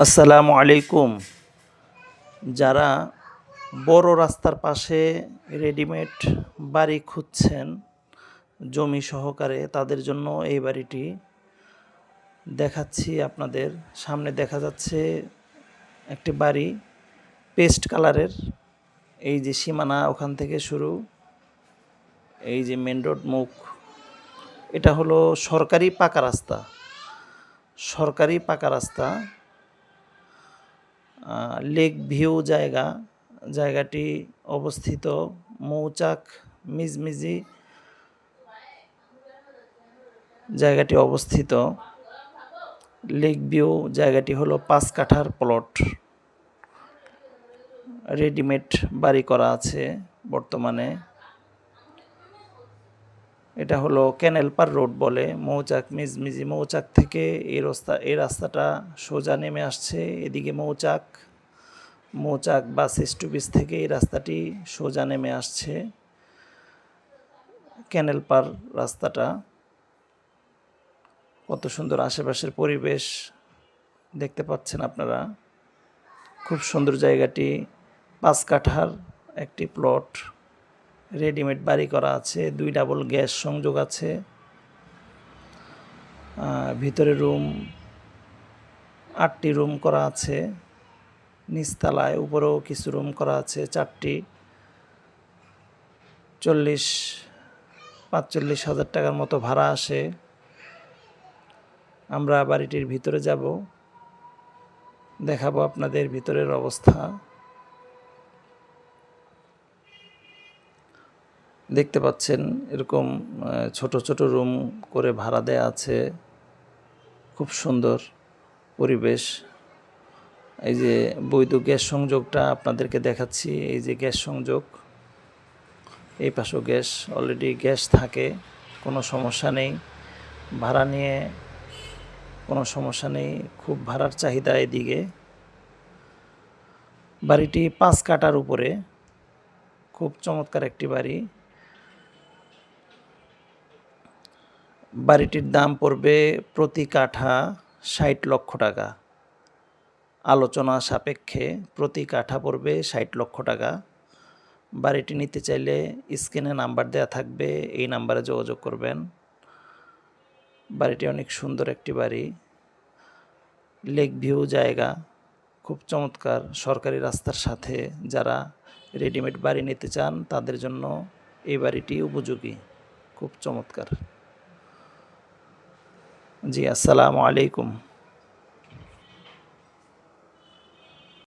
আসসালামু আলাইকুম। যারা বড় রাস্তার পাশে রেডিমেড বাড়ি খুঁজছেন জমি সহকারে, তাদের জন্য এই বাড়িটি দেখাচ্ছি আপনাদের সামনে। দেখা যাচ্ছে একটি বাড়ি পেস্ট কালারের। এই যে সীমানা ওখান থেকে শুরু, এই যে মেন রোড মুখ, এটা হলো সরকারি পাকা রাস্তা। সরকারি পাকা রাস্তা, লেক ভিউ জায়গাটি অবস্থিত মৌচাক মিজমিজি জায়গাটি অবস্থিত। লেক ভিউ জায়গাটি হলো 5 কাঠার প্লট, রেডিমেড বাড়ি করা আছে বর্তমানে। এটা হলো ক্যানেল পার রোড বলে, মৌচাক মিজমিজি। মৌচাক থেকে এই রাস্তাটা সোজা নেমে আসছে এদিকে। মৌচাক বাস স্টপেজ থেকে এই রাস্তাটি সোজা নেমে আসছে ক্যানেল পার রাস্তাটা। কত সুন্দর আশেপাশের পরিবেশ দেখতে পাচ্ছেন আপনারা। খুব সুন্দর জায়গাটি। 5 কাঠার একটি প্লট, রেডিমেড বাড়ি করা আছে। 2 ডাবল গ্যাস সংযোগ আছে। ভিতরে রুম 8টি রুম করা আছে। নিচতলায় উপরেও কিছু রুম করা আছে 4টি। 45 হাজার টাকার মতো ভাড়া আসে। আমরা বাড়িটির ভিতরে যাব, দেখাবো আপনাদের ভিতরের অবস্থা। দেখতে পাচ্ছেন এরকম ছোট ছোট রুম করে ভাড়া দেয়া আছে। খুব সুন্দর পরিবেশ। এই যে বৈধ গ্যাস সংযোগটা আপনাদেরকে দেখাচ্ছি। এই যে গ্যাস সংযোগ, এই পাশেও গ্যাস, অলরেডি গ্যাস থাকে, কোনো সমস্যা নেই। ভাড়া নিয়ে কোনো সমস্যা নেই, খুব ভাড়ার চাহিদা এদিকে। বাড়িটি 5 কাঠার উপরে, খুব চমৎকার একটি বাড়ি। বাড়িটির দাম পড়বে প্রতি কাঠা 60 লক্ষ টাকা। আলোচনা সাপেক্ষে প্রতি কাঠা পড়বে 60 লক্ষ টাকা। বাড়িটি নিতে চাইলে স্ক্রিনে নাম্বার দেওয়া থাকবে, এই নাম্বারে যোগাযোগ করবেন। বাড়িটি অনেক সুন্দর একটি বাড়ি, লেক ভিউ জায়গা, খুব চমৎকার। সরকারি রাস্তার সাথে যারা রেডিমেড বাড়ি নিতে চান তাদের জন্য এই বাড়িটি উপযোগী, খুব চমৎকার। জি, আসসালামু আলাইকুম।